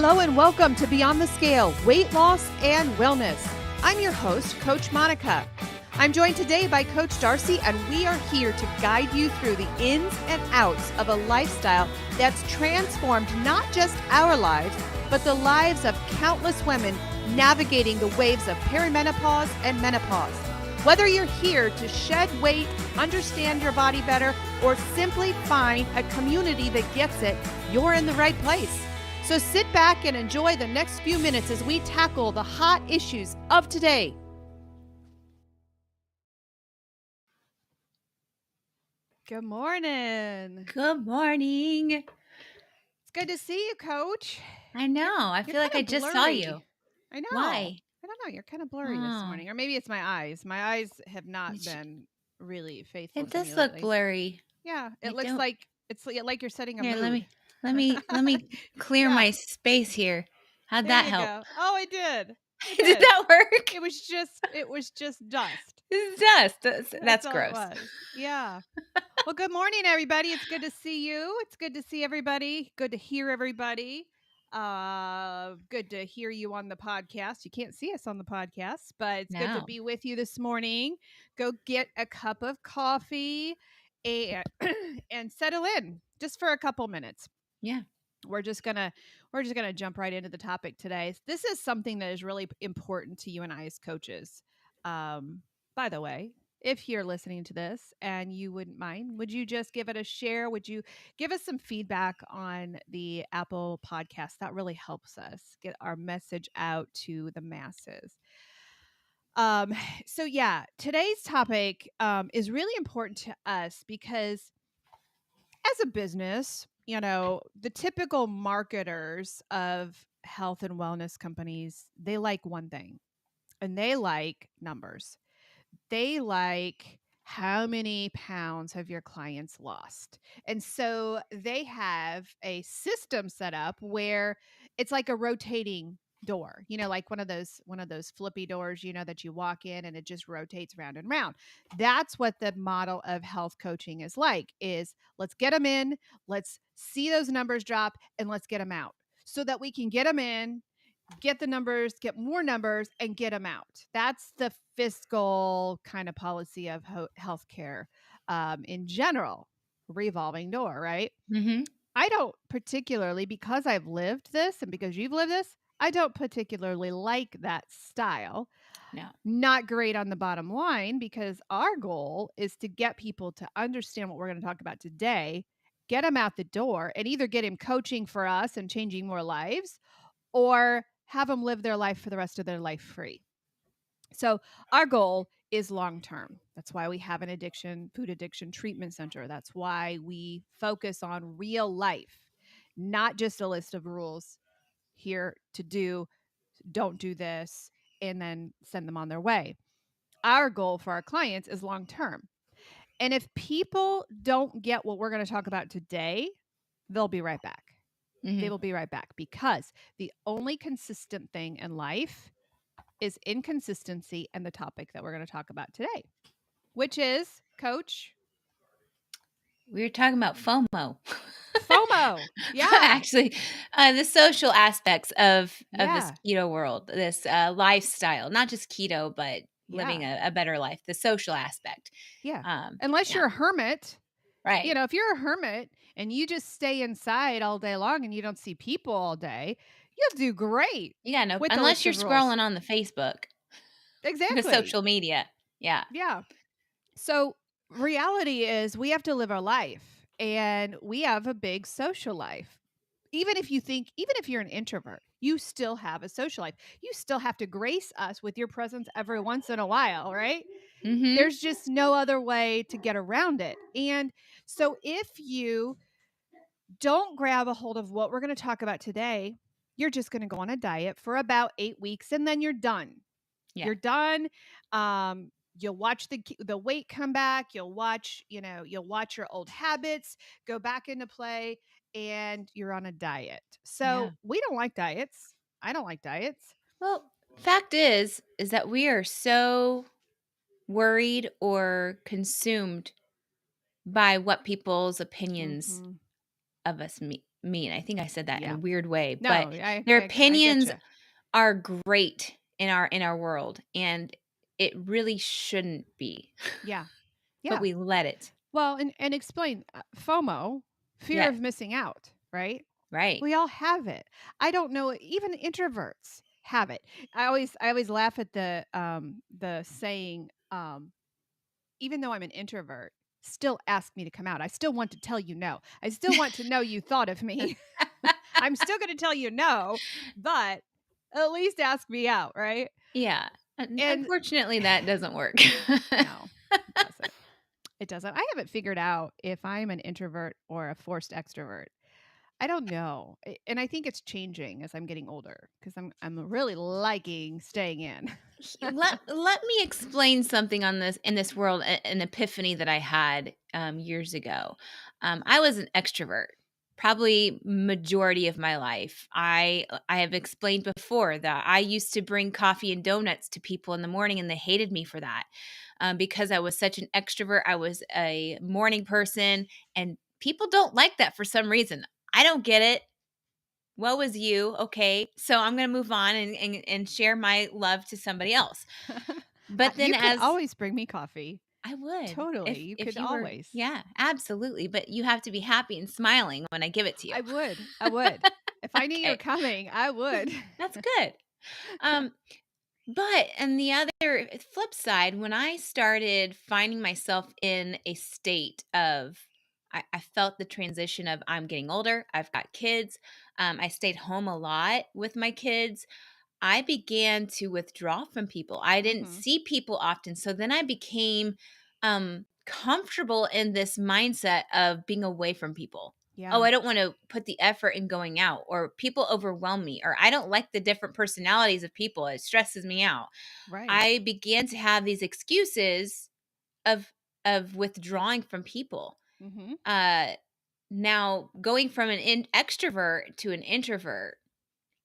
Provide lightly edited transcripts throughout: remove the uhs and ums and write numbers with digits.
Hello and welcome to Beyond the Scale, Weight Loss and Wellness. I'm your host, Coach Monica. I'm joined today by Coach Darcy, and we are here to guide you through the ins and outs of a lifestyle that's transformed not just our lives, but the lives of countless women navigating the waves of perimenopause and menopause. Whether you're here to shed weight, understand your body better, or simply find a community that gets it, you're in the right place. So sit back and enjoy the next few minutes as we tackle the hot issues of today. Good morning. Good morning. It's good to see you, Coach. I know. I feel like I just saw you. I know. Why? I don't know. You're kind of blurry this morning. Or maybe it's my eyes. My eyes have not been really faithful It to me does look lately. blurry. Yeah, it looks like it's like you're setting a Here, mood. let me clear Yeah. my space here. How'd There that you help? go. Oh, I did. I Did that work? It was just dust. It's dust. That's all gross. It was. Yeah. Well, good morning, everybody. It's good to see you. It's good to see everybody. Good to hear everybody. Good to hear you on the podcast. You can't see us on the podcast, but it's good to No. be with you this morning. Go get a cup of coffee and and settle in just for a couple minutes. Yeah. We're just gonna jump right into the topic today. This is something that is really important to you and I as coaches. By the way, if you're listening to this and you wouldn't mind, would you just give it a share? Would you give us some feedback on the Apple podcast? That really helps us get our message out to the masses. So yeah, today's topic is really important to us because as a business, you know, the typical marketers of health and wellness companies, they like one thing, and they like numbers. They like how many pounds have your clients lost. And so they have a system set up where it's like a rotating door, you know, like one of those flippy doors, you know, that you walk in and it just rotates round and round. That's what the model of health coaching is like, is let's get them in, let's see those numbers drop, and let's get them out so that we can get them in, get the numbers, get more numbers, and get them out. That's the fiscal kind of policy of healthcare in general, revolving door, right? Mm-hmm. I don't particularly, because I've lived this and because you've lived this, I don't particularly like that style. No. Not great on the bottom line, because our goal is to get people to understand what we're going to talk about today, get them out the door, and either get him coaching for us and changing more lives, or have them live their life for the rest of their life free. So our goal is long term. That's why we have an food addiction treatment center. That's why we focus on real life, not just a list of rules here to do, don't do this, and then send them on their way. Our goal for our clients is long term. And if people don't get what we're going to talk about today, they'll be right back. Mm-hmm. They will be right back, because the only consistent thing in life is inconsistency, and the topic that we're going to talk about today, which is, Coach? We were talking about FOMO. FOMO. Yeah. Actually, the social aspects of this Yeah. keto world, this lifestyle, not just keto, but living Yeah. a better life, the social aspect. Yeah. Unless Yeah. you're a hermit, Right. you know, if you're a hermit and you just stay inside all day long and you don't see people all day, you'll do great. Yeah, no, with the unless list you're of rules. scrolling on the Facebook, the Exactly. social media. Yeah. Yeah. So reality is we have to live our life, and we have a big social life. Even if you're an introvert, you still have a social life. You still have to grace us with your presence every once in a while, right? Mm-hmm. There's just no other way to get around it. And so if you don't grab a hold of what we're going to talk about today, you're just going to go on a diet for about 8 weeks, and then you're done. Yeah. You're done. You'll watch the weight come back. You'll watch your old habits go back into play, and you're on a diet. So we don't like diets. I don't like diets. Well, fact is that we are so worried or consumed by what people's opinions Mhm. of us mean. I think I said that in a Yeah. weird way, No, but their I get opinions you. are great in our world, and it really shouldn't be, Yeah. but Yeah. we let it. Well, and explain FOMO, fear Yeah, of missing out, right? right. We all have it. I don't know, even introverts have it. I always laugh at the saying, even though I'm an introvert, still ask me to come out. I still want to tell you no. I still want to know you thought of me. I'm still going to tell you no, but at least ask me out, right? Yeah. And Unfortunately, that doesn't work. no, it doesn't. It doesn't. I haven't figured out if I'm an introvert or a forced extrovert. I don't know. And I think it's changing as I'm getting older because I'm really liking staying in. Let me explain something on this in this world, an epiphany that I had years ago. I was an extrovert, probably majority of my life. I have explained before that I used to bring coffee and donuts to people in the morning, and they hated me for that because I was such an extrovert. I was a morning person, and people don't like that for some reason. I don't get it. Woe is you. Okay. So I'm going to move on and share my love to somebody else. But then You could as always bring me coffee. I would, Totally. You if could you were, always. yeah, absolutely. But you have to be happy and smiling when I give it to you. I would. I would. If I knew you were Okay. coming, I would. That's good. Um, but on the other flip side, when I started finding myself in a state of I felt the transition of I'm getting older, I've got kids. I stayed home a lot with my kids. I began to withdraw from people. I didn't Mhm. see people often. So then I became comfortable in this mindset of being away from people. Oh, Yeah. I don't want to put the effort in going out, or people overwhelm me, or I don't like the different personalities of people. It stresses me out. Right. I began to have these excuses of withdrawing from people. Mhm. Uh Now going from an extrovert to an introvert,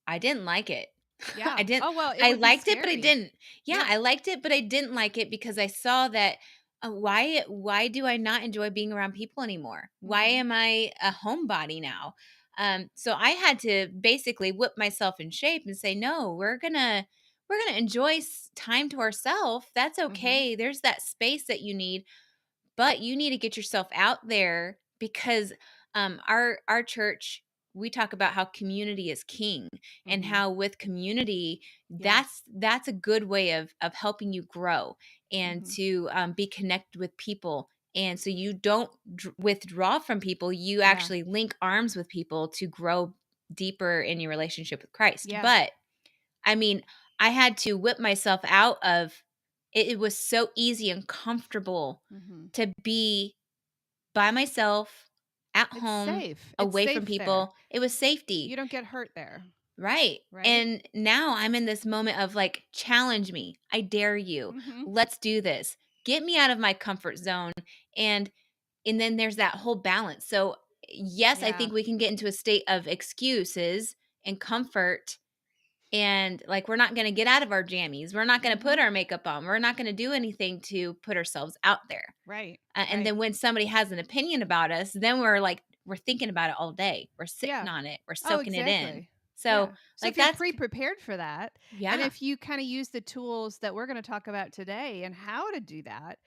I didn't like it. I Yeah. didn't Oh, well, it I would be liked it, but I scary. didn't. Yeah, Yeah. I liked it, but I didn't like it because I saw that, why do I not enjoy being around people anymore? Why Mhm. am I a homebody now? So I had to basically whip myself in shape and say, "No, we're gonna enjoy time to ourselves. That's Mhm. okay. There's that space that you need, but you need to get yourself out there because our church, we talk about how community is king, and Mhm. how with community, Yeah. that's a good way of helping you grow and Mhm. to be connected with people. And so you don't withdraw from people, you Yeah. actually link arms with people to grow deeper in your relationship with Christ. Yeah. But I mean, I had to whip myself out of it. It was so easy and comfortable Mhm. to be by myself at It's home, safe. It's away from safe there. people. It was safety. You don't get hurt there, Right. right? And now I'm in this moment of like, challenge me. I dare you. Mhm. Let's do this. Get me out of my comfort zone. And then there's that whole balance. So yes, I Yeah. think we can get into a state of excuses and comfort, and like we're not going to get out of our jammies. We're not going to put Mhm. our makeup on. We're not going to do anything to put ourselves out there. Right. And Right. then when somebody has an opinion about us, then we're like, we're thinking about it all day. We're sitting Yeah. on it. We're Oh, soaking it in. exactly. So, Yeah. So like, if you're that's, pre-prepared for that, and yeah, if you kind of use the tools that we're going to talk about today and how to do that,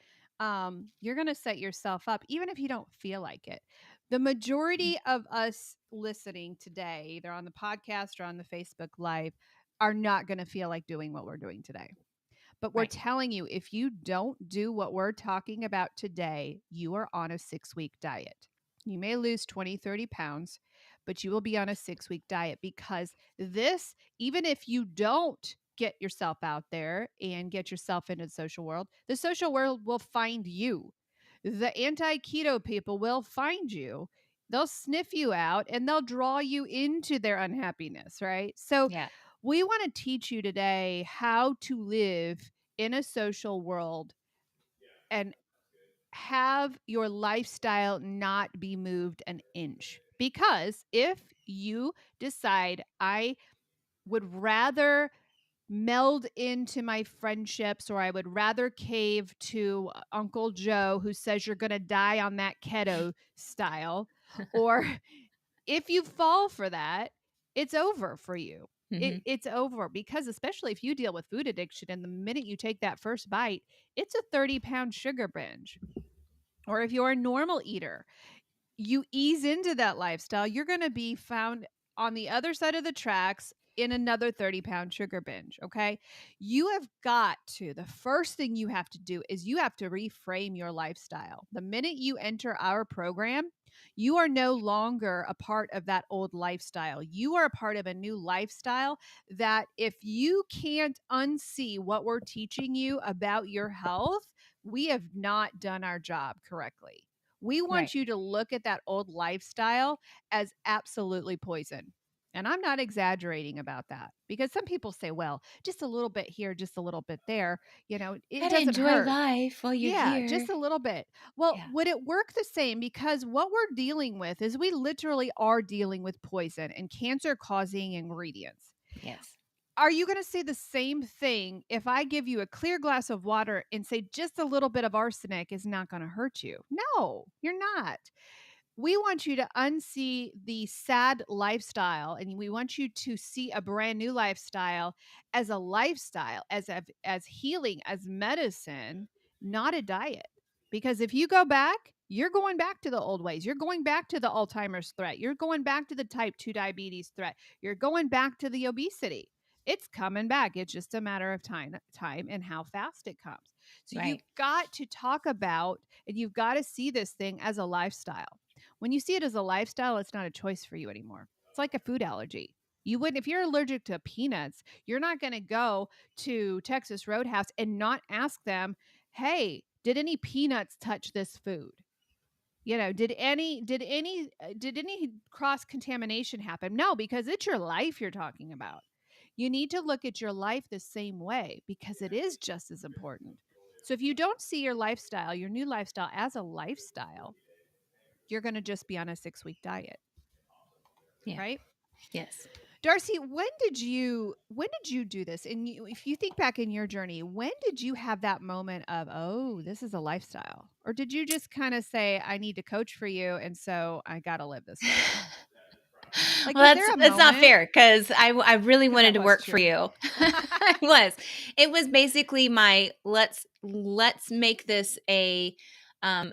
you're going to set yourself up, even if you don't feel like it. The mm, majority of us listening today, either on the podcast or on the Facebook Live, are not going to feel like doing what we're doing today. But we're right. telling you, if you don't do what we're talking about today, you are on a 6-week diet. You may lose 20, 30 pounds, but you will be on a 6-week diet because this, even if you don't get yourself out there and get yourself into the social world will find you. The anti keto people will find you. They'll sniff you out and they'll draw you into their unhappiness, right? So, Yeah. we want to teach you today how to live in a social world and have your lifestyle not be moved an inch. Because if you decide, I would rather meld into my friendships, or I would rather cave to Uncle Joe who says you're going to die on that keto style, or if you fall for that, it's over for you. Mhm. It's over because especially if you deal with food addiction and the minute you take that first bite, it's a 30-pound sugar binge. Or if you're a normal eater, you ease into that lifestyle, you're going to be found on the other side of the tracks in another 30-pound sugar binge. Okay. You have got to, the first thing you have to do is you have to reframe your lifestyle. The minute you enter our program, you are no longer a part of that old lifestyle. You are a part of a new lifestyle that if you can't unsee what we're teaching you about your health, we have not done our job correctly. We Right. want you to look at that old lifestyle as absolutely poison. And I'm not exaggerating about that because some people say, well, just a little bit here, just a little bit there, it Gotta doesn't enjoy hurt. life while you're Yeah, here. just a little bit. Well, Yeah. would it work the same? Because what we're dealing with is we literally are dealing with poison and cancer causing ingredients. Yes. Are you going to say the same thing if I give you a clear glass of water and say just a little bit of arsenic is not going to hurt you? No, you're not. We want you to unsee the sad lifestyle and we want you to see a brand new lifestyle, as healing, as medicine, not a diet. Because if you go back, you're going back to the old ways. You're going back to the Alzheimer's threat. You're going back to the type 2 diabetes threat. You're going back to the obesity. It's coming back. It's just a matter of time and how fast it comes. So you've Right. got to talk about and you've got to see this thing as a lifestyle. When you see it as a lifestyle, it's not a choice for you anymore. It's like a food allergy. You wouldn't, if you're allergic to peanuts, you're not going to go to Texas Roadhouse and not ask them, "Hey, did any peanuts touch this food? Did any cross contamination happen?" No, because it's your life you're talking about. You need to look at your life the same way because it is just as important. So if you don't see your lifestyle, your new lifestyle as a lifestyle, you're going to just be on a 6-week diet, Yeah. right? Yes. Darcy, when did you do this? And if you think back in your journey, when did you have that moment of, oh, this is a lifestyle? Or did you just kind of say, I need to coach for you, and so I got to live this way? Like, Well, was there a that's not moment? fair because I really Because wanted that to was work for true. you. I was. It was basically my let's make this a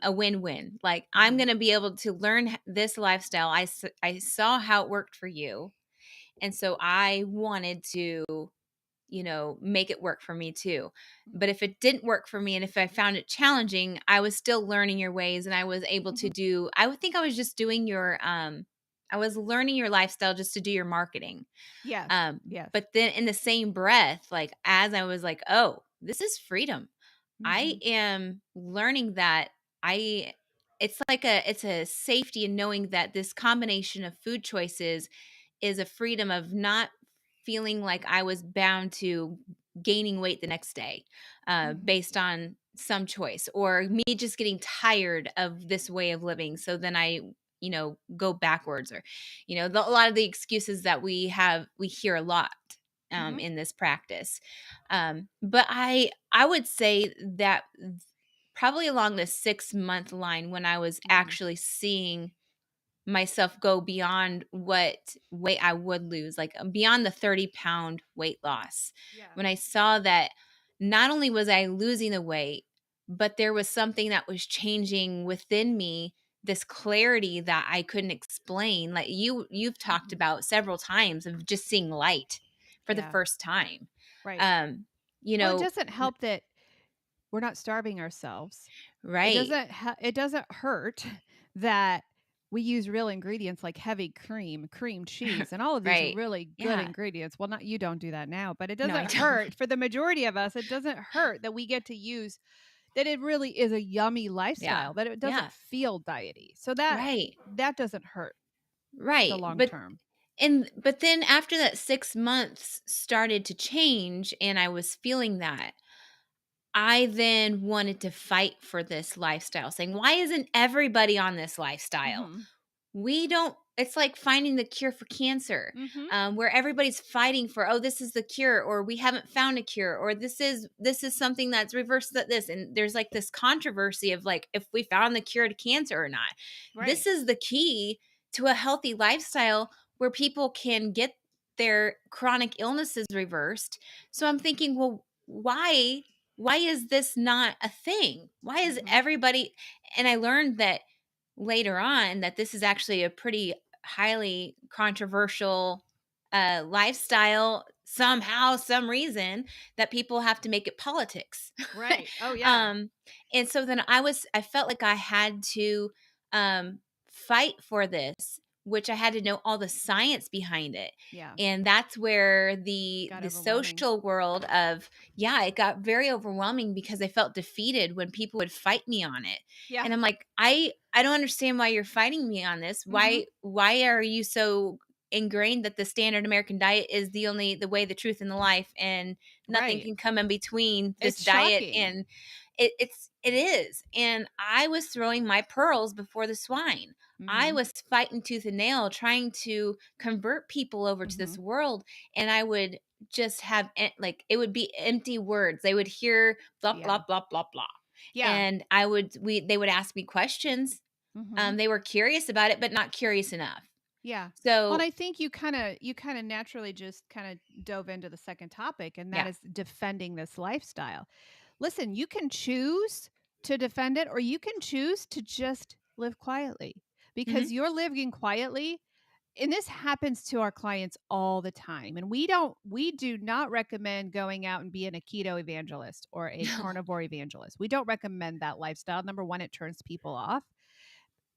win-win. Like I'm Mhm. going to be able to learn this lifestyle. I saw how it worked for you. And so I wanted to, make it work for me too. But if it didn't work for me and if I found it challenging, I was still learning your ways and I was able to Mhm. do I would think I was just doing your I was learning your lifestyle just to do your marketing. Yes. Um Yes. but then in the same breath, like as I was like, "Oh, this is freedom." I Mhm. am learning that I it's a safety in knowing that this combination of food choices is a freedom of not feeling like I was bound to gaining weight the next day Mhm. based on some choice or me just getting tired of this way of living. So then I, go backwards or, a lot of the excuses that we hear a lot Mhm. in this practice. But I would say that probably along the 6 month line when I was Mhm. actually seeing myself go beyond what weight I would lose, like beyond the 30-pound weight loss. Yeah. When I saw that not only was I losing the weight, but there was something that was changing within me, this clarity that I couldn't explain. Like you've talked Mhm. about several times of just seeing light for the Yeah. first time. Right. Um, you Well, it know, doesn't help that we're not starving ourselves. It right. doesn't hurt that we use real ingredients like heavy cream cheese, and all of these Right. really good Yeah. ingredients. Well, not you don't do that now, but it No, I doesn't don't. hurt for the majority of us. It doesn't hurt that we get to use that it really is a yummy Yeah. lifestyle, that it doesn't Yeah. feel diety. So that Right. that doesn't hurt the Right. long But term. but then after that 6 months started to change and I was feeling that, I then wanted to fight for this lifestyle, saying, "Why isn't everybody on this lifestyle? Mhm. We don't." It's like finding the cure for cancer, Mhm. where everybody's fighting for, "Oh, this is the cure," or "We haven't found a cure," or "This is something that's reversed that this." And there's like this controversy of like if we found the cure to cancer or not. This Right. is the key to a healthy lifestyle where people can get their chronic illnesses reversed. So I'm thinking, well, why is this not a thing? Why is Mhm. everybody, and I learned that later on that this is actually a pretty highly controversial lifestyle, somehow, some reason that people have to make it politics. Right. Oh, yeah. um and so then I felt like I had to fight for this, which I had to know all the science behind it. Yeah. And that's where the Got the overwhelming. social world of, yeah, it got very overwhelming because I felt defeated when people would fight me on it. Yeah. And I'm like, I don't understand why you're fighting me on this. Mhm. Why are you so ingrained that the standard American diet is the way, the truth, and the life, and nothing Right. can come in between this It's diet shocking. and it is. And I was throwing my pearls before the swine. I Mhm. was fighting tooth and nail trying to convert people over to this Mhm. world, and I would just have like it would be empty words. They would hear blah Yeah. blah blah blah blah, Yeah. and they would ask me questions. Mhm. They were curious about it, but not curious enough. Yeah. Well, and So I think you kind of naturally just kind of dove into the second topic, and that yeah. is defending this lifestyle. Listen, you can choose to defend it, or you can choose to just live quietly, because Hmm. you're living quietly. And this happens to our clients all the time. And we do not recommend going out and being a keto evangelist or a No. carnivore evangelist. We don't recommend that lifestyle. Number one, it turns people off.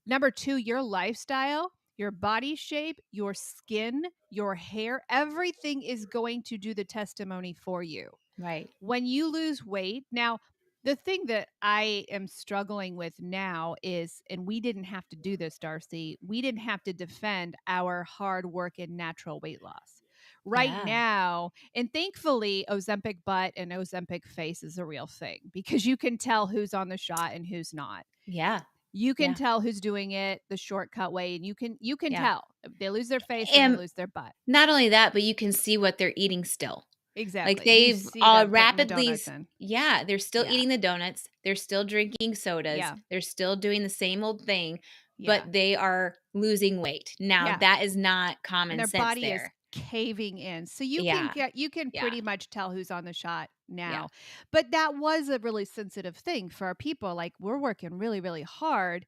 Number two, your lifestyle, your body shape, your skin, your hair, everything is going to do the testimony for you. Right. When you lose weight, now, the thing that I am struggling with now is, and we didn't have to do this, Darcy, we didn't have to defend our hard work and natural weight loss. Right Yeah. now, and thankfully, Ozempic butt and Ozempic face is a real thing, because you can tell who's on the shot and who's not. Yeah. You can Yeah. tell who's doing it the shortcut way, and you can Yeah. tell. They lose their face and they And lose their butt. not only that, but you can see what they're eating still. Like Exactly. You they've see all them putting the rapidly donuts in. yeah, they're still Yeah. eating the donuts, they're still drinking sodas, Yeah. they're still doing the same old thing, Yeah. but they are losing weight. Now, Yeah. that is not And common their sense body is there. caving in. So Yeah, you can yeah, pretty much tell who's on the shot yeah. now. But that was a really sensitive thing for our people. Like, we're working really, really hard.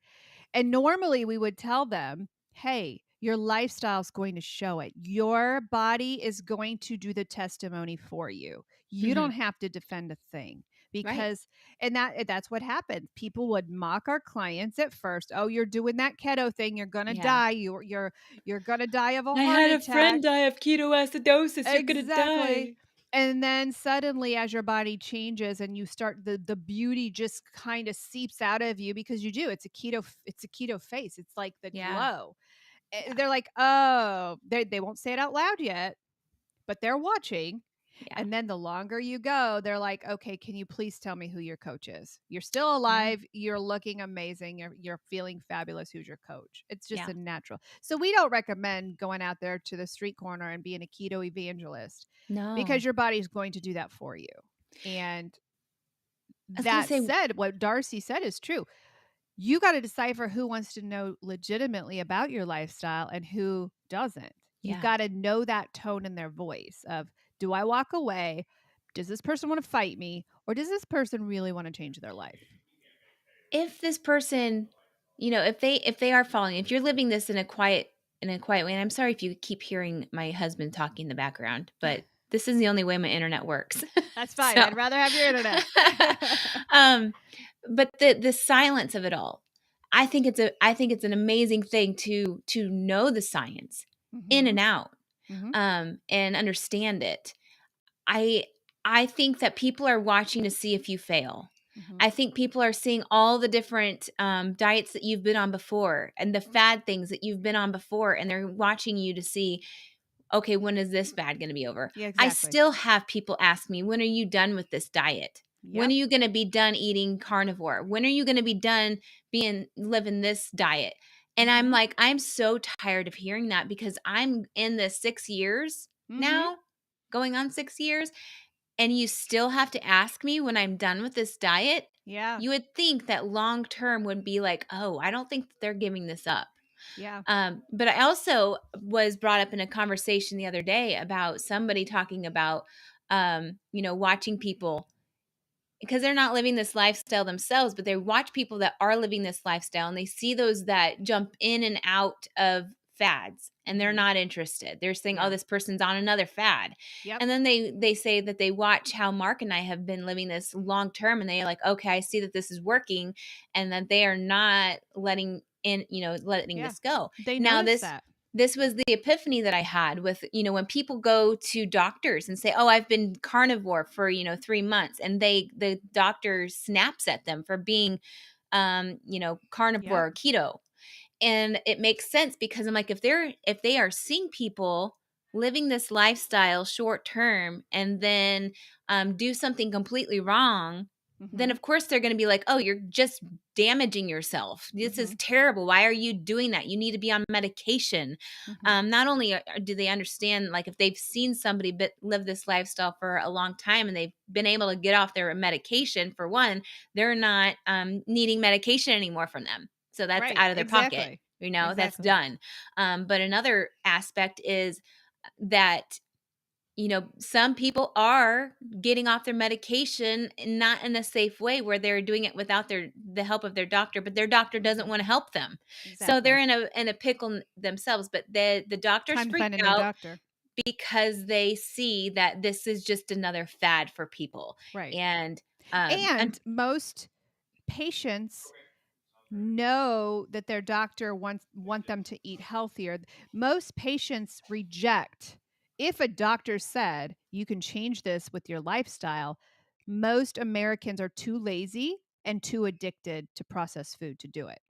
And normally we would tell them, hey, your lifestyle's going to show it. Your body is going to do the testimony for you. You don't Mhm. have to defend a thing, Right. because, and that's what happened. People would mock our clients at first. Oh, you're doing that keto thing. You're going to Yeah. die. You're going to die of a I heart had a attack. friend die of ketoacidosis, you're gonna Exactly. die. And then suddenly, as your body changes and you start, the beauty just kind of seeps out of you, because you do. It's a keto face. It's like the Yeah, glow. yeah, They're like, "Oh," they won't say it out loud yet, but they're watching. yeah, And then the longer you go, they're like, "Okay, can you please tell me who your coach is? You're still yeah, alive, you're looking amazing, you're feeling fabulous. Who's your coach?" It's just yeah. a natural. So we don't recommend going out there to the street corner and being a keto evangelist, because No. your body's going to do that for you. And I was gonna that say said, what Darcy said is true. You got to decipher who wants to know legitimately about your lifestyle and who doesn't. You've yeah. got to know that tone in their voice of, do I walk away? Does this person want to fight me? Or does this person really want to change their life? If this person, if they are following, if you're living this in a quiet way, and I'm sorry if you keep hearing my husband talking in the background, but this is the only way my internet works. That's fine. So I'd rather have your internet. um but the silence of it all, I think it's an amazing thing to know the science in Hmm. and out, Hmm. and understand it. I I think that people are watching to see if you fail. Hmm. I think people are seeing all the different diets that you've been on before and the fad things that you've been on before, and they're watching you to see, okay, when is this fad going to be over? Yeah, I exactly. still have people ask me, when are you done with this diet? When are Yep. you going to be done eating carnivore? When are you going to be done living this diet? And I'm Hmm. like, I'm so tired of hearing that, because I'm in this 6 years Hmm. now, going on 6 years, and you still have to ask me when I'm done with this diet. Yeah. You would think that long term would be like, oh, I don't think that they're giving this up. Yeah. But I also was brought up in a conversation the other day about somebody talking about, watching people because they're not living this lifestyle themselves, but they watch people that are living this lifestyle and they see those that jump in and out of fads and they're Mhm. not interested. They're saying, "Oh, Yeah. this person's on another fad." Yep. And then they say that they watch how Mark and I have been living this long term and they're like, "Okay, I see that this is working," and that they are not letting Yeah. this go. They Now notice this that. this was the epiphany that I had with, when people go to doctors and say, "Oh, I've been carnivore for, 3 months," and the doctor snaps at them for being, carnivore Yep. or keto. And it makes sense because I'm like, if they are seeing people living this lifestyle short term and then do something completely wrong, then Mhm. of course they're going to be like, "Oh, you're just damaging yourself. This is Mhm. terrible. Why are you doing that? You need to be on medication." Mhm. Not only do they understand, like if they've seen somebody live this lifestyle for a long time and they've been able to get off their medication, for one, they're not needing medication anymore from them, so that's Right. out of their pocket. Exactly. That's Exactly. done. But another aspect is that, some people are getting off their medication and not in a safe way where they're doing it without the help of their doctor, but their doctor doesn't Mhm. want to help them. So they're Exactly. in a pickle themselves, but the doctors Time to freak find a new out doctor. because they see that this is just another fad for people. Right. And And most patients know that their doctor want them to eat healthier. Most patients reject if a doctor said you can change this with your lifestyle. Most Americans are too lazy and too addicted to processed food to do it.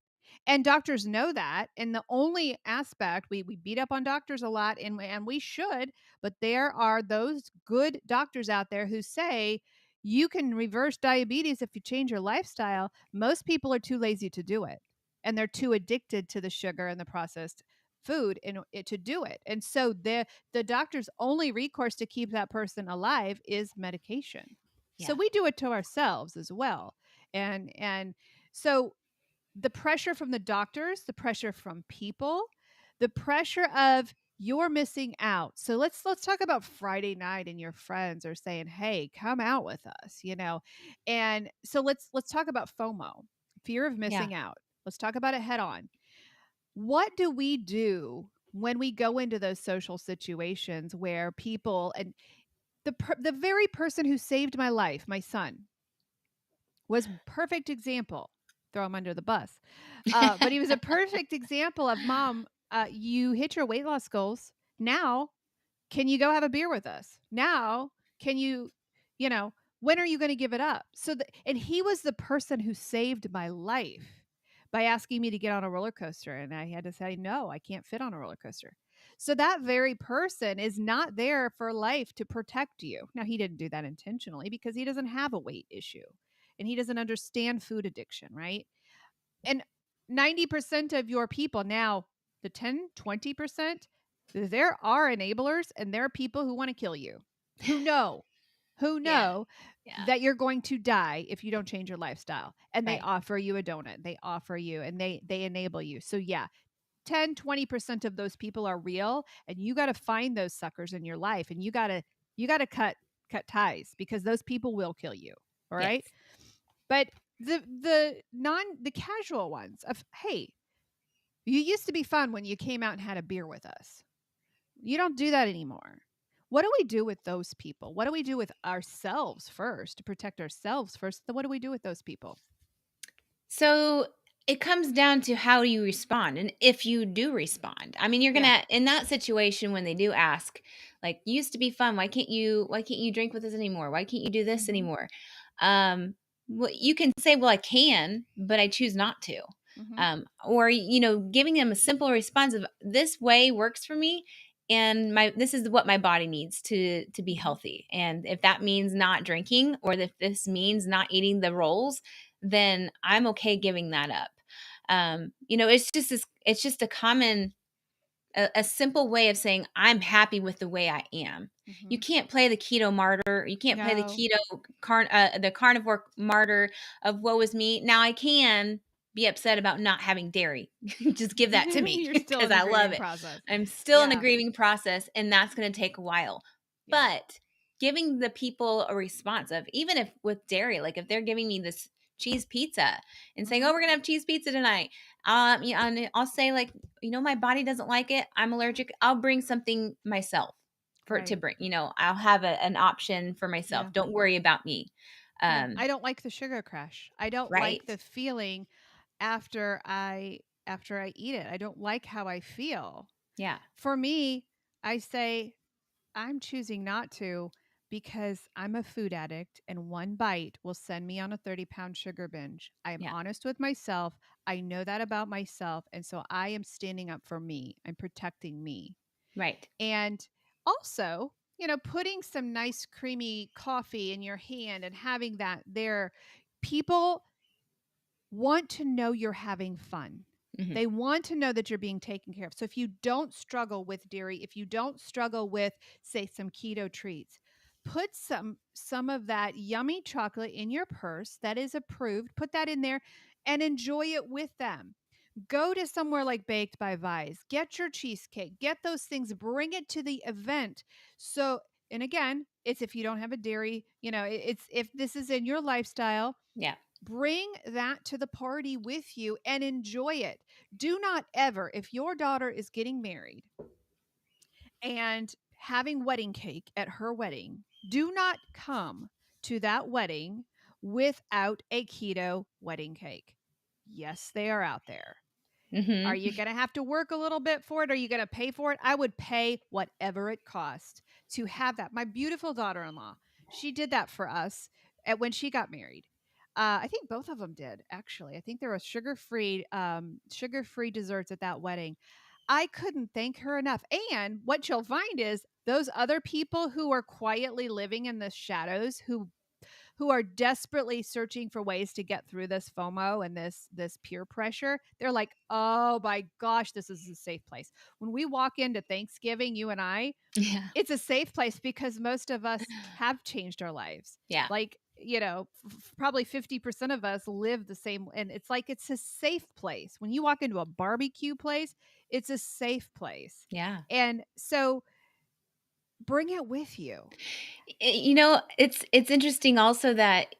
And doctors know that. And the only aspect we beat up on doctors a lot, and we should, but there are those good doctors out there who say you can reverse diabetes if you change your lifestyle. Most people are too lazy to do it, and they're too addicted to the sugar and the processed food to do it. And so the doctor's only recourse to keep that person alive is medication. So yeah, we do it to ourselves as well. And so the pressure from the doctors, the pressure from people, the pressure of you're missing out. So let's talk about Friday night and your friends are saying, "Hey, come out with us." And so let's talk about FOMO, fear of yeah. missing out. Let's talk about it head on. What do we do when we go into those social situations where people and the very person who saved my life, my son, was perfect example. Throw him under the bus. But he was a perfect example of mom, you hit your weight loss goals. Now, can you go have a beer with us? Now, can you know, when are you going to give it up? And he was the person who saved my life by asking me to get on a roller coaster. And I had to say, no, I can't fit on a roller coaster. So that very person is not there for life to protect you. Now, he didn't do that intentionally because he doesn't have a weight issue and he doesn't understand food addiction, right? And 90% of your people now, the 10-20%, there are enablers and there are people who want to kill you, who know, who Yeah, know yeah, that you're going to die if you don't change your lifestyle. And they right. offer you a donut. They offer you and they enable you. So yeah, 10-20% of those people are real and you got to find those suckers in your life and you got to cut ties because those people will kill you. All Yes. right? But the casual ones of, "Hey, you used to be fun when you came out and had a beer with us. You don't do that anymore." What do we do with those people? What do we do with ourselves first to protect ourselves first? Then what do we do with those people? So it comes down to how you respond and if you do respond. I mean, you're Yeah. gonna in that situation when they do ask, like, used to be fun, why can't you drink with us anymore? Why can't you do this Mhm. anymore? Well, you can say, "Well, I can, but I choose not to." Mhm. Or giving them a simple response of this way works for me and my this is what my body needs to be Mhm. healthy. And if that means not drinking or if this means not eating the rolls, then I'm okay giving that up. It's just a common a simple way of saying I'm happy with the way I am. You Mhm. can't play the keto martyr. You can't play the No. keto the carnivore martyr of woe is me. Now I can. be upset about not having dairy. Just give that to me You're still because in the I love grieving it. process. I'm still in the Yeah. grieving process, and that's going to take a while. Yeah. But giving the people a response of, even if with dairy, like if they're giving me this cheese pizza and saying, "Oh, Mhm. we're gonna have cheese pizza tonight," and I'll say like, my body doesn't like it. I'm allergic. I'll bring something myself for it to Right. bring. I'll have an option for myself. Yeah. Don't worry about me. Yeah. Um, I don't like the sugar crash. I don't like right? the feeling after I eat it. I don't like how I feel. Yeah, For me, I say I'm choosing not to because I'm a food addict and one bite will send me on a 30-pound sugar binge. I am yeah, honest with myself. I know that about myself. And so I am standing up for me. I'm protecting me. right. And also, putting some nice creamy coffee in your hand and having that there, people want to know you're having fun. Hmm. They want to know that you're being taken care of. So if you don't struggle with dairy, if you don't struggle with, say, some keto treats, put some of that yummy chocolate in your purse that is approved. Put that in there and enjoy it with them. Go to somewhere like Baked by Vise. Get your cheesecake. Get those things. Bring it to the event. So, and again, it's if you don't have a dairy, it's if this is in your lifestyle, Yeah. bring that to the party with you and enjoy it. Do not ever, if your daughter is getting married and having wedding cake at her wedding, do not come to that wedding without a keto wedding cake. Yes, they are out there. Are Hmm. you going to have to work a little bit for it? Are you going to pay for it? I would pay whatever it cost to have that. My beautiful daughter in law, she did that for us when she got married. I think both of them did actually. I think there was sugar free desserts at that wedding. I couldn't thank her enough. And what you'll find is those other people who are quietly living in the shadows, who are desperately searching for ways to get through this FOMO and this peer pressure. They're like, "Oh my gosh, this is a safe place." When we walk into Thanksgiving, you and I, Yeah. it's a safe place because most of us have changed our lives. Yeah. Like, probably 50% of us live the same, and it's like it's a safe place. When you walk into a barbecue place, it's a safe place. Yeah. And so bring it with you. It's interesting also that,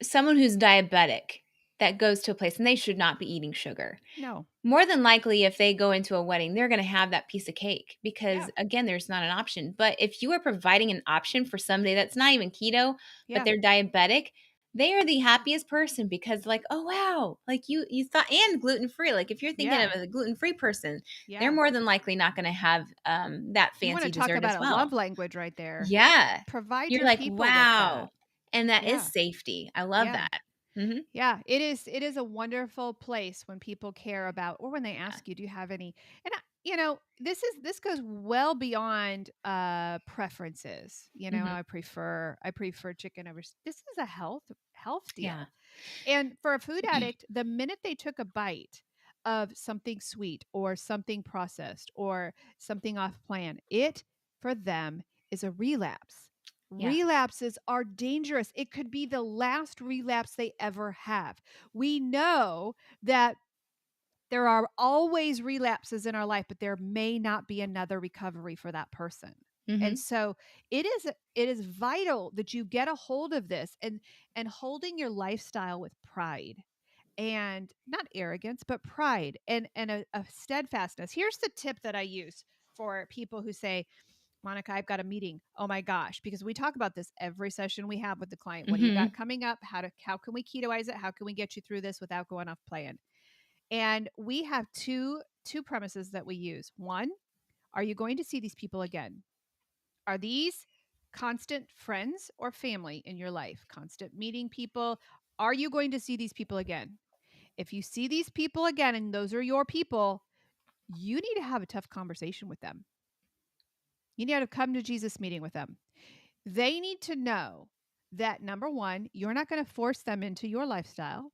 someone who's diabetic that goes to a place and they should not be eating sugar. No. More than likely, if they go into a wedding, they're going to have that piece of cake because, Yeah. again, there's not an option. But if you are providing an option for somebody that's not even keto, but Yeah. they're diabetic, they are the happiest person because, like, oh wow, like you thought, and gluten free. Like if you're thinking of Yeah. a gluten free person, they're Yeah. more than likely not going to have that You wanna fancy talk dessert about as a love well. language right there. Yeah, Provide you're your like, people with that. wow, and that is Yeah. safety. I love Yeah. that. Hmm. Yeah. It is a wonderful place when people care about, or when they Yeah. ask you, "Do you have any?" And this goes well beyond preferences. Hmm. I prefer chicken over this is a health Yeah. deal. And for a food addict, the minute they took a bite of something sweet or something processed or something off plan, it for them is a relapse. Yeah. Relapses are dangerous. It could be the last relapse they ever have. We know that there are always relapses in our life, but there may not be another recovery for that person. And Hmm. so it is vital that you get a hold of this and holding your lifestyle with pride and not arrogance, but pride and a steadfastness. Here's the tip that I use for people who say, "Monica, I've got a meeting." Oh my gosh, because we talk about this every session we have with the client. What do you got Hmm. coming up? How can we ketoize it? How can we get you through this without going off plan? And we have two premises that we use. One, are you going to see these people again? Are these constant friends or family in your life? Constant meeting people? Are you going to see these people again? If you see these people again and those are your people, you need to have a tough conversation with them. You need to come to Jesus meeting with them. They need to know that number one, you're not going to force them into your lifestyle.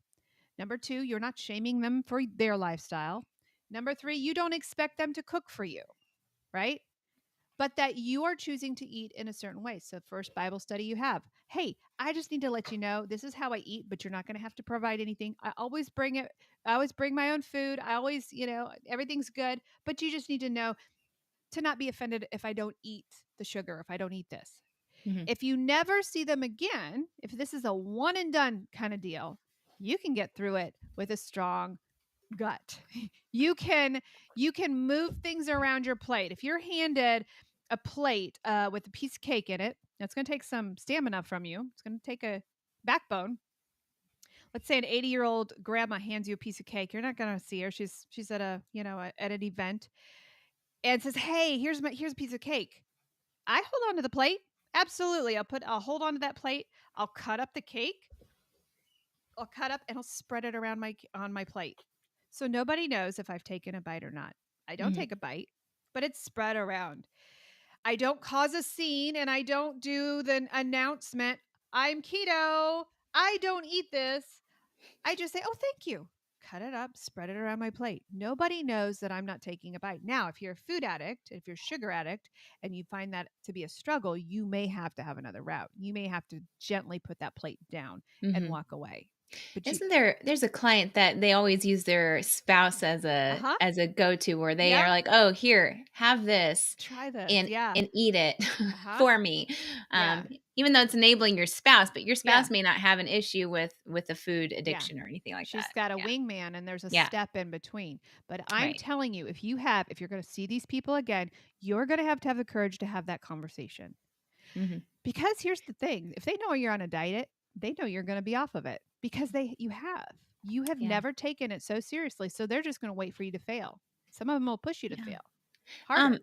Number two, you're not shaming them for their lifestyle. Number three, you don't expect them to cook for you, right? but that you are choosing to eat in a certain way. So, first Bible study you have, hey, I just need to let you know this is how I eat, but you're not going to have to provide anything. I always bring it. I always bring my own food. I always, everything's good, but you just need to know to not be offended if I don't eat the sugar, if I don't eat this. Mhm. If you never see them again, if this is a one and done kind of deal, you can get through it with a strong gut. You can move things around your plate. If you're handed a plate with a piece of cake in it, that's going to take some stamina from you. It's going to take a backbone. Let's say an 80-year-old grandma hands you a piece of cake. You're not going to see her. She's at at an event and says, "Hey, here's a piece of cake." I hold on to the plate. Absolutely. I'll hold on to that plate. I'll cut up the cake. I'll cut up and I'll spread it around on my plate. So nobody knows if I've taken a bite or not. I don't Mhm. take a bite, but it's spread around. I don't cause a scene and I don't do the announcement, I'm keto. I don't eat this. I just say, "Oh, thank you." Cut it up, spread it around my plate. Nobody knows that I'm not taking a bite. Now, if you're a food addict, if you're a sugar addict, and you find that to be a struggle, you may have to have another route. You may have to gently put that plate down and Mhm. walk away. But Isn't there's a client that they always use their spouse uh huh, as a go-to where they are yep, like, "Oh, here, have this try this. and Yeah, eat it uh huh, for me." yeah, Even though it's enabling your spouse, but your yeah, spouse may not have an issue with the food yeah. addiction or anything like She's that. got a Yeah. wingman and there's a Yeah. step in between. But I'm Right. telling you, if you're going to see these people again, you're going to have the courage to have that conversation. Mhm. Because here's the thing, if they know you're on a diet, they know you're gonna be off of it because you have. You have Yeah. never taken it so seriously, so they're just gonna wait for you to fail. Some of them will push you to Yeah. fail Um, harder.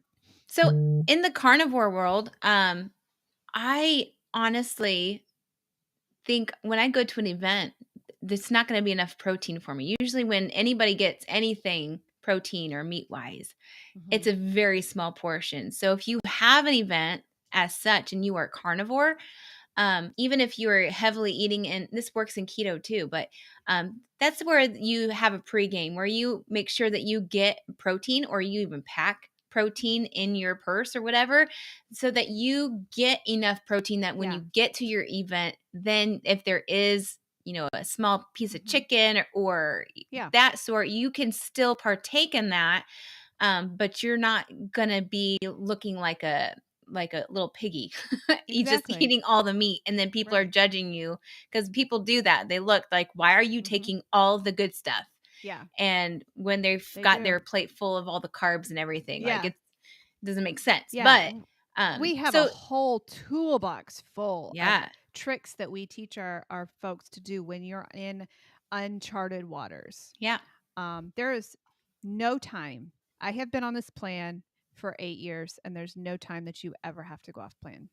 so in the carnivore world, I honestly think when I go to an event, there's not going to be enough protein for me. Usually, when anybody gets anything protein or meat wise, it's Mhm. a very small portion. So if you have an event as such and you are carnivore, even if you are heavily eating, and this works in keto too, but that's where you have a pregame where you make sure that you get protein or you even pack protein in your purse or whatever so that you get enough protein that when Yeah. you get to your event, then if there is a small piece of Mhm. chicken or Yeah. that sort, you can still partake in that, but you're not gonna be looking like a little piggy. You just Exactly. eating all the meat, and then people are Right. judging you because people do that. They look like, "Why are you Mhm. taking all the good stuff?" Yeah, And when they've they got do. their plate full of all the carbs and everything, like, Yeah. it doesn't make sense. Yeah. But, We have a so whole toolbox full of yeah. tricks that we teach our folks to do when you're in uncharted waters. Yeah. There is no time. I have been on this plan for 8 years, and there's no time that you ever have to go off plan.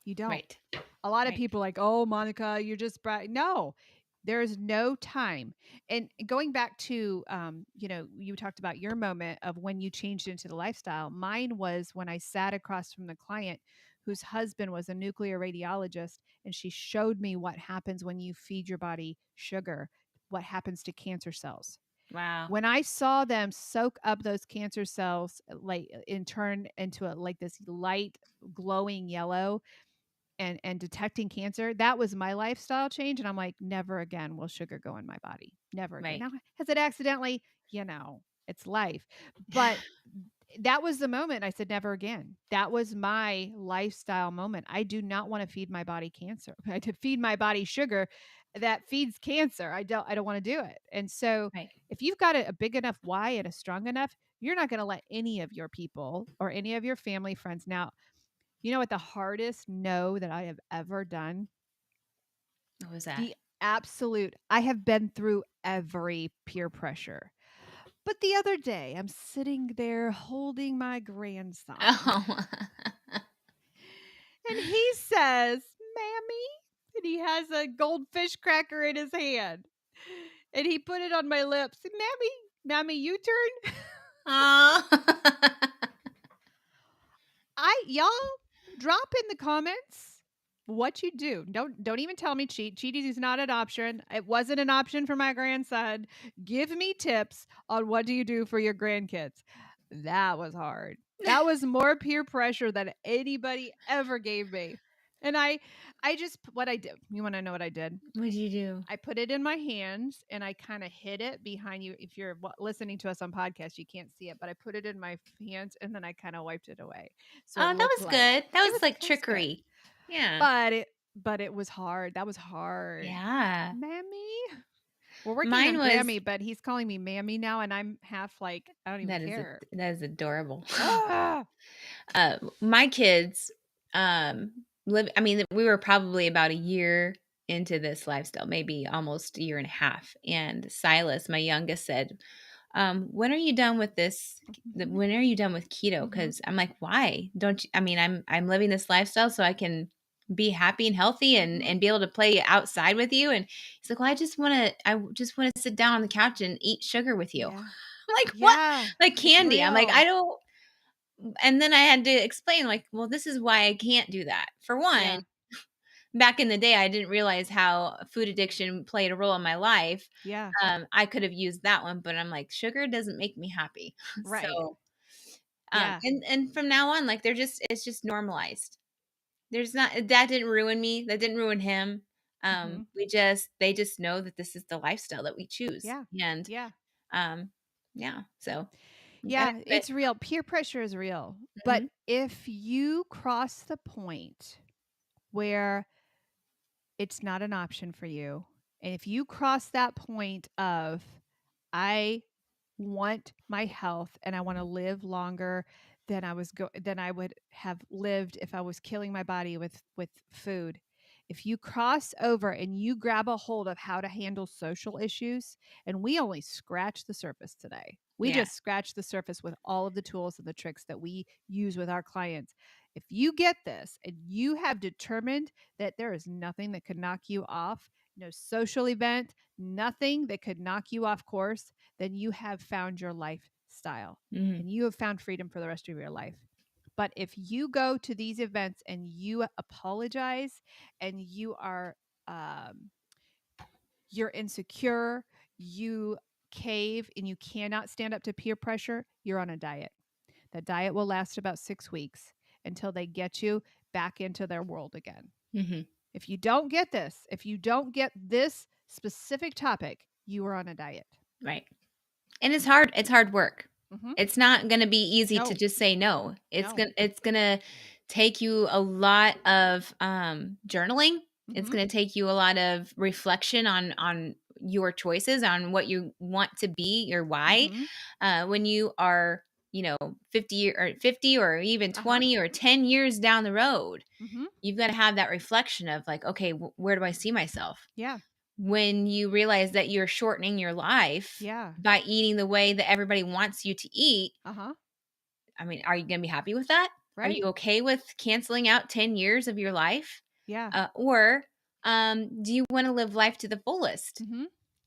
You don't. Right. A lot of Right. people are like, "Oh, Monica, you're just no." There is no time. And going back to, you talked about your moment of when you changed into the lifestyle. Mine was when I sat across from the client whose husband was a nuclear radiologist, and she showed me what happens when you feed your body sugar, what happens to cancer cells. Wow. When I saw them soak up those cancer cells, like and turn into like this light glowing yellow and detecting cancer, that was my lifestyle change. And I'm like, never again will sugar go in my body. Never again. Right. Now, has it accidentally? It's life. But that was the moment I said, never again. That was my lifestyle moment. I do not want to feed my body cancer. To feed my body sugar that feeds cancer. I don't want to do it. And so Right. if you've got a big enough why and a strong enough, you're not going to let any of your people or any of your family friends. Now, you know what the hardest no that I have ever done? What was that? The absolute I have been through every peer pressure. But the other day, I'm sitting there holding my grandson, Oh. and he says, "Mammy," and he has a goldfish cracker in his hand. And he put it on my lips. Mammy, you turn. Oh. Y'all drop in the comments what you do. Don't even tell me cheating is not an option. It wasn't an option for my grandson. Give me tips on what do you do for your grandkids. That was hard. That was more peer pressure than anybody ever gave me. And I just what I did. You want to know what I did? What'd you do? I put it in my hands and I kind of hid it behind you. If you're listening to us on podcast, you can't see it, but I put it in my hands and then I kind of wiped it away. So it Oh, that looked was like good. That it was was like it was good. trickery. Yeah. But it was hard. That was hard. Yeah. Mammy. We're working Mine on was Grammy, but he's calling me Mammy now and I'm half like I don't even care. that is adorable. Ah! My kids live I mean, we were probably about a year into this lifestyle, maybe almost a year and a half. And Silas, my youngest, said, when are you done with this? Mhm, When are you done with keto? mhm. Because I'm like, why? Don't you? I mean, I'm living this lifestyle so I can be happy and healthy Mhm. and be able to play outside with you. And he's like, well, I just want to sit down on the couch and eat sugar with you. Yeah. I'm like, what? Yeah. Like It's candy. I'm like, I real. don't. And then I had to explain, like, well, this is why I can't do that. For one, Yeah. back in the day, I didn't realize how food addiction played a role in my life. Yeah. I could have used that one, but I'm like, sugar doesn't make me happy. Right. So, Yeah. and from now on, like, it's just normalized. There's not that didn't ruin me. That didn't ruin him. Mhm. They just know that this is the lifestyle that we choose, Yeah. and Yeah. um, yeah. So, Yeah, benefit. it's real. Peer pressure is real. But Mhm. if you cross the point where it's not an option for you, and if you cross that point of I want my health and I want to live longer than I would have lived if I was killing my body with food. If you cross over and you grab a hold of how to handle social issues, and we only scratch the surface today. We Yeah. just scratch the surface with all of the tools and the tricks that we use with our clients. If you get this and you have determined that there is nothing that could knock you off, no social event, nothing that could knock you off course, then you have found your lifestyle Mhm. and you have found freedom for the rest of your life. But if you go to these events and you apologize and um, you're insecure, you cave and you cannot stand up to peer pressure, you're on a diet. That diet will last about 6 weeks until they get you back into their world again. Mhm. If you don't get this, if you don't get this specific topic, you are on a diet. Right. And it's hard work. Mhm. It's not gonna be easy to No, just say no. no. It's gonna take you a lot of, journaling. It's Mhm. gonna take you a lot of reflection on your choices, on what you want to be or why. Mhm. When you are, 50 or even Uh-huh. 20 or 10 years down the road, Mhm. you've gotta have that reflection of like, "Okay, where do I see myself?" Yeah. When you realize that you're shortening your life Yeah. by eating the way that everybody wants you to eat, Uh-huh. I mean, are you gonna be happy with that? Are Right. you okay with canceling out 10 years of your life? Yeah. Or do you want to live life to the fullest Mhm.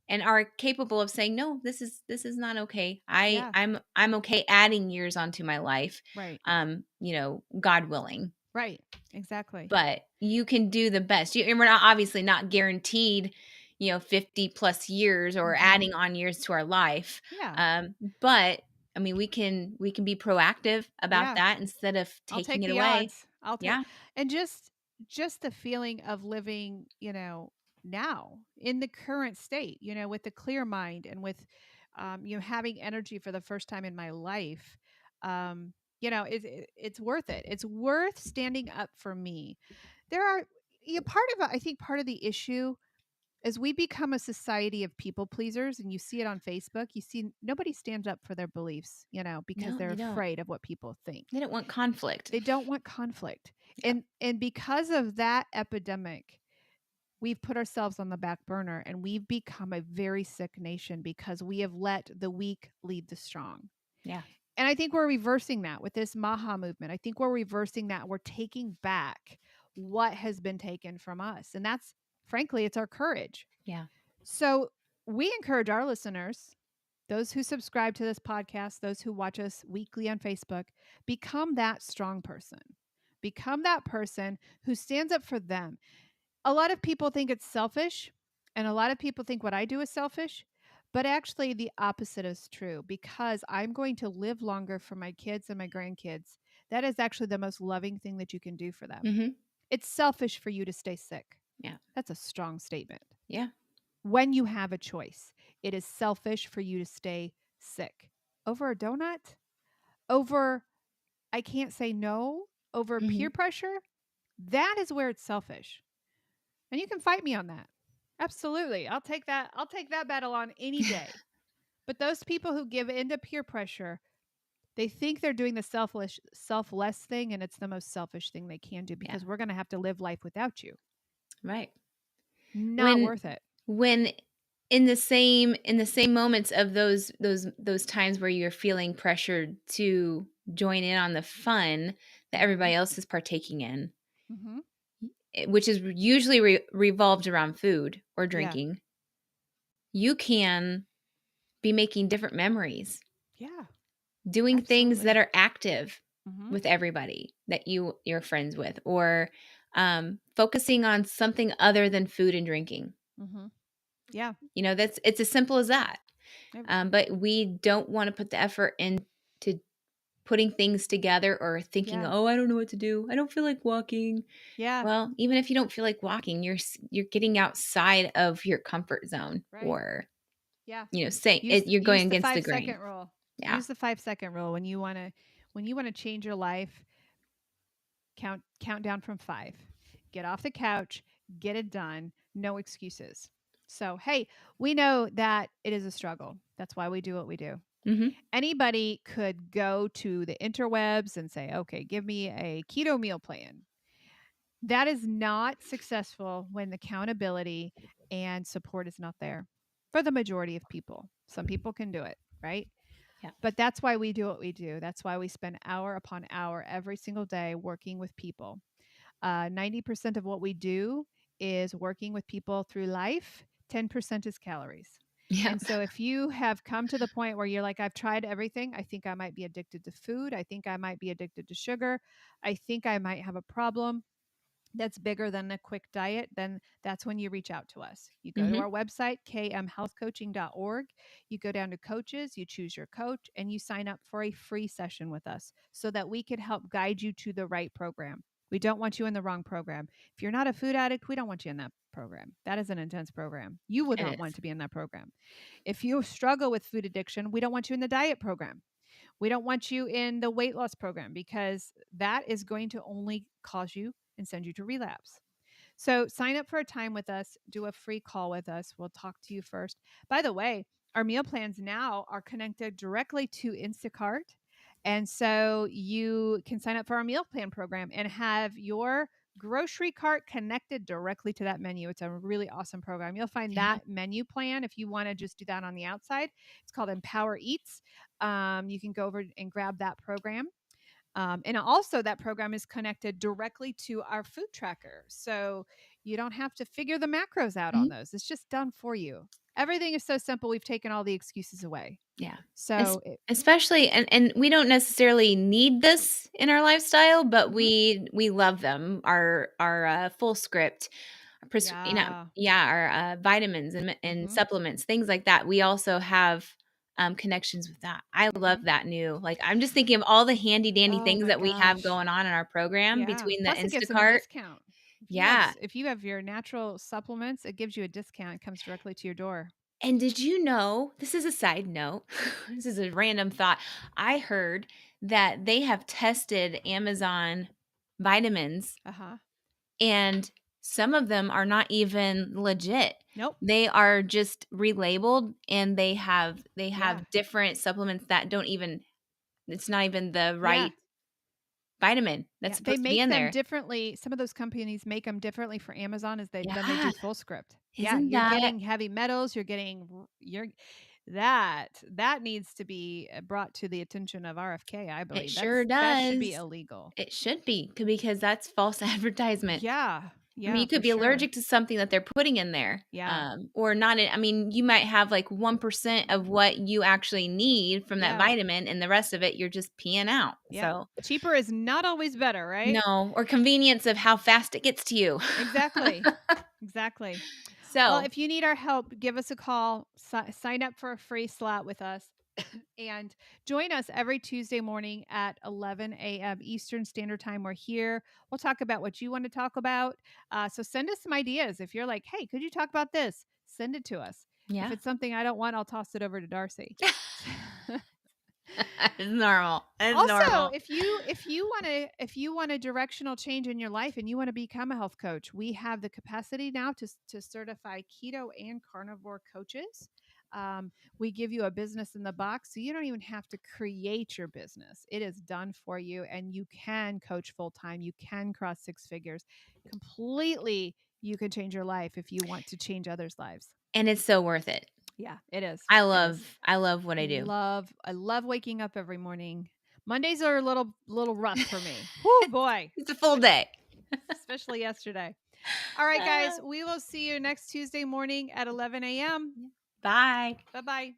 and are capable of saying, no, this is not okay. Yeah. I'm okay adding years onto my life, Right. God willing. Right. Exactly. But you can do the best. And we're not obviously not guaranteed, 50 plus years or Mhm. adding on years to our life. Yeah. But I mean, we can be proactive about Yeah. that instead of I'll taking take it the away. odds. I'll take Yeah. and just the feeling of living, now in the current state, with a clear mind and with having energy for the first time in my life. It's worth it. It's worth standing up for me. There are part of I think part of the issue as we become a society of people pleasers and you see it on Facebook, you see nobody stands up for their beliefs, because No, they're they don't. afraid of what people think. They don't want conflict. They don't want conflict. Yeah. And because of that epidemic, we've put ourselves on the back burner and we've become a very sick nation because we have let the weak lead the strong. Yeah. And I think we're reversing that with this Maha movement. I think we're reversing that. We're taking back what has been taken from us. And that's frankly, it's our courage. Yeah. So we encourage our listeners, those who subscribe to this podcast, those who watch us weekly on Facebook, become that strong person. Become that person who stands up for them. A lot of people think it's selfish, and a lot of people think what I do is selfish. But actually, the opposite is true because I'm going to live longer for my kids and my grandkids. That is actually the most loving thing that you can do for them. Mhm. It's selfish for you to stay sick. Yeah. That's a strong statement. Yeah. When you have a choice, it is selfish for you to stay sick over a donut, over I can't say no, over peer Mhm. pressure. That is where it's selfish. And you can fight me on that. Absolutely. I'll take that. I'll take that battle on any day. But those people who give into peer pressure, they think they're doing the selfless thing, and it's the most selfish thing they can do Yeah. because we're going to have to live life without you. Right. Not When worth it. when in the same moments of those times where you're feeling pressured to join in on the fun that Mhm. everybody else is partaking in, Mhm. which is usually revolved around food or Yeah. drinking, you can be making different memories, Yeah. doing things that Absolutely. are active Mhm. with everybody that you're friends with, or focusing on something other than food and drinking. Mhm. Yeah. That's it's as simple as that. Ev- But we don't want to put the effort into putting things together or thinking, Yeah. "Oh, I don't know what to do. I don't feel like walking." Yeah. Well, even if you don't feel like walking, you're getting outside of your comfort zone, Right. or Yeah. saying Use it, you're use going the against the 5-second grain. rule. Yeah. Use the 5-second rule when you want to change your life. Count down from 5. Get off the couch, get it done, no excuses. So, hey, we know that it is a struggle. That's why we do what we do. Hmm. Anybody could go to the interwebs and say, "Okay, give me a keto meal plan." That is not successful when the accountability and support is not there for the majority of people. Some people can do it, right? Yeah. But that's why we do what we do. That's why we spend hour upon hour every single day working with people. 90% of what we do is working with people through life, 10% is calories. Yeah. And so if you have come to the point where you're like, I've tried everything, I think I might be addicted to food, I think I might be addicted to sugar, I think I might have a problem that's bigger than a quick diet, then that's when you reach out to us. You go to Hmm. our website, kmhealthcoaching.org. You go down to coaches, you choose your coach, and you sign up for a free session with us so that we could help guide you to the right program. We don't want you in the wrong program. If you're not a food addict, we don't want you in that program. That is an intense program. You would not It want is. to be in that program. If you struggle with food addiction, we don't want you in the diet program. We don't want you in the weight loss program because that is going to only cause you and send you to relapse. So sign up for a time with us, do a free call with us. We'll talk to you first. By the way, our meal plans now are connected directly to Instacart. And so you can sign up for our meal plan program and have your grocery cart connected directly to that menu. It's a really awesome program. You'll find Yeah. that menu plan if you want to just do that on the outside. It's called Empower Eats. You can go over and grab that program. And also, that program is connected directly to our food tracker. So you don't have to figure the macros out on Mhm. those. It's just done for you. Everything is so simple. We've taken all the excuses away. Yeah. Es So, it, especially, and we don't necessarily need this in our lifestyle, but mhm. we love them. Our full script, Yeah. yeah, our, vitamins and Hmm. supplements, things like that. We also have, connections with that. I love Hmm. that new, like, I'm just thinking of all the handy dandy Oh things my that we have gosh. going on in our program Yeah. between the Plus, it gives them a Instacart. discount. Yeah. If you have your natural supplements, it gives you a discount. It comes directly to your door. And did you know, this is a side note, this is a random thought. I heard that they have tested Amazon vitamins, Uh huh. and some of them are not even legit. Nope. They are just relabeled, and they Yeah. have different supplements that don't even, it's not even the Yeah. right vitamin that's Yeah, they supposed to be make in them there. differently. Some of those companies make them differently for Amazon as than they Yeah, do full script. Yeah, isn't you're that, getting heavy metals, you're getting you're that needs to be brought to the attention of RFK, I it believe. sure That should be does. illegal. It should be, because that's false advertisement. Yeah. I mean, Yeah, you could for be sure. allergic to something that they're putting in there, Yeah. or not. I mean, you might have like 1% of what you actually need from that Yeah. vitamin, and the rest of it you're just peeing out. Yep. So, Cheaper is not always better, right? no, or convenience of how fast it gets to you. Exactly. Exactly. Well, So, if you need our help, give us a call, sign up for a free slot with us, and join us every Tuesday morning at 11 a.m. Eastern Standard Time. We're here. We'll talk about what you want to talk about. So send us some ideas. If you're like, hey, could you talk about this? Send it to us. If yeah, it's something I don't want, I'll toss it over to Darcy. it's normal. It's Also, normal. if you want a directional change in your life and you want to become a health coach, we have the capacity now to certify keto and carnivore coaches. We give you a business in the box, so you don't even have to create your business. It is done for you, and you can coach full time. You can cross six figures completely. You can change your life if you want to change others' lives. And it's so worth it. Yeah, it is. I It is. love what I do. I love waking up every morning. Mondays are a little rough for me. Whoo boy, It's a full day. especially yesterday. All right, guys, Uh, we will see you next Tuesday morning at 11 a.m. Bye. Bye-bye.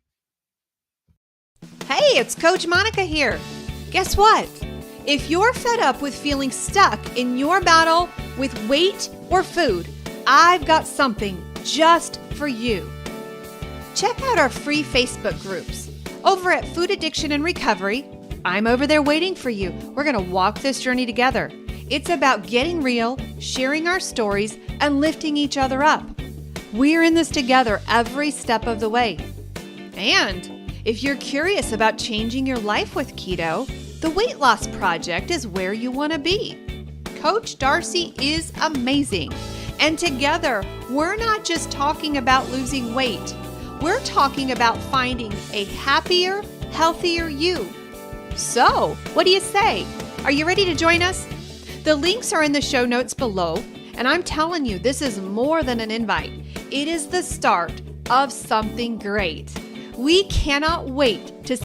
Hey, it's Coach Monica here. Guess what? If you're fed up with feeling stuck in your battle with weight or food, I've got something just for you. Check out our free Facebook groups. Over at Food Addiction and Recovery, I'm over there waiting for you. We're going to walk this journey together. It's about getting real, sharing our stories, and lifting each other up. We're in this together every step of the way. And if you're curious about changing your life with keto, the Weight Loss Project is where you want to be. Coach Darcy is amazing. And together, we're not just talking about losing weight. We're talking about finding a happier, healthier you. So, what do you say? Are you ready to join us? The links are in the show notes below, and I'm telling you, this is more than an invite. It is the start of something great. We cannot wait to